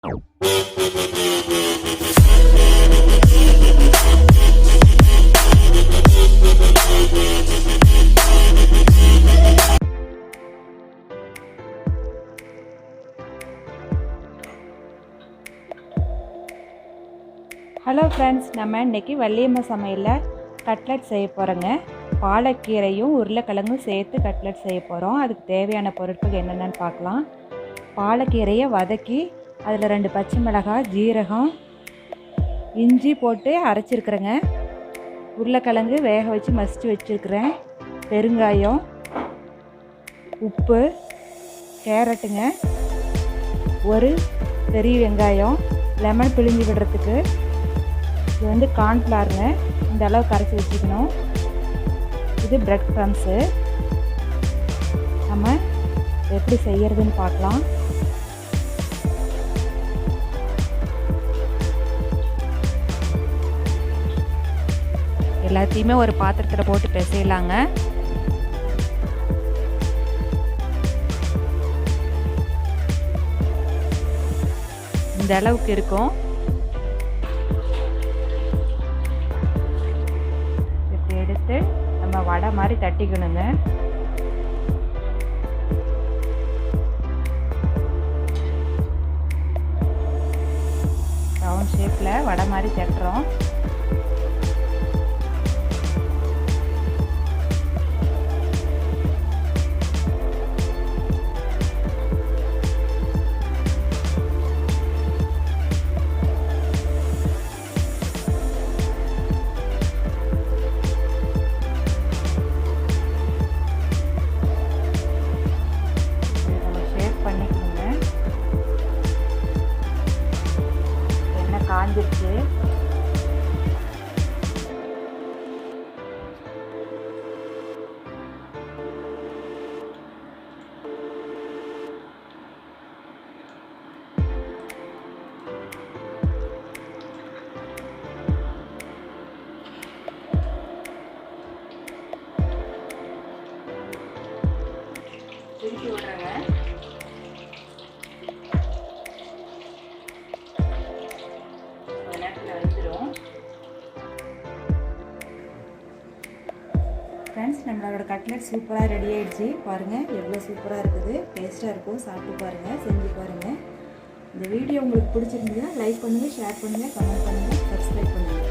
Hello friends, நம்ம இன்றைக்கி வள்ளியம்மா சமையலில் கட்லெட் செய்ய போகிறோங்க. பாலக்கீரையும் உருளைக்கிழங்கும் சேர்த்து கட்லெட் செய்ய போகிறோம். அதுக்கு தேவையான பொருட்கள் என்னென்னு பார்க்கலாம். பாலக்கீரையை வதக்கி அதில் 2 பச்சை மிளகாய், ஜீரகம், இஞ்சி போட்டு அரைச்சிருக்கிறேங்க. உருளைக்கிழங்கு வேக வச்சு மசித்து வச்சுருக்கிறேன். பெருங்காயம், உப்பு, கேரட்டுங்க, ஒரு பெரிய வெங்காயம், லெமன் பிழிஞ்சு விடுறதுக்கு. இது வந்து கார்ன்ஃப்ளவருங்க, இந்த அளவு கரைச்சி வச்சுக்கணும். இது பிரெட் க்ரம்ஸு. நம்ம எப்படி செய்யறதுன்னு பார்க்கலாம். எல்லாத்தையுமே ஒரு பாத்திரத்தில் போட்டு பிசையலாங்க. இந்த அளவுக்கு இருக்கும். எடுத்து நம்ம வடை மாதிரி தட்டிக்கணுங்க. ரவுண்ட் ஷேப்பில் வடை மாதிரி தட்டுறோம். காஞ்சிருச்சு. திருப்பி விடுறேங்க. ஃப்ரெண்ட்ஸ், நம்மளோட கட்லெட் சூப்பராக ரெடி ஆகிடுச்சு. பாருங்கள் எவ்வளோ சூப்பராக இருக்குது. டேஸ்ட்டாக இருக்கும். சாப்பிட்டு பாருங்கள், செஞ்சு பாருங்கள். இந்த வீடியோ உங்களுக்கு பிடிச்சிருந்தா லைக் பண்ணுங்கள், ஷேர் பண்ணுங்கள், கமெண்ட் பண்ணுங்கள், சப்ஸ்கிரைப் பண்ணுங்கள்.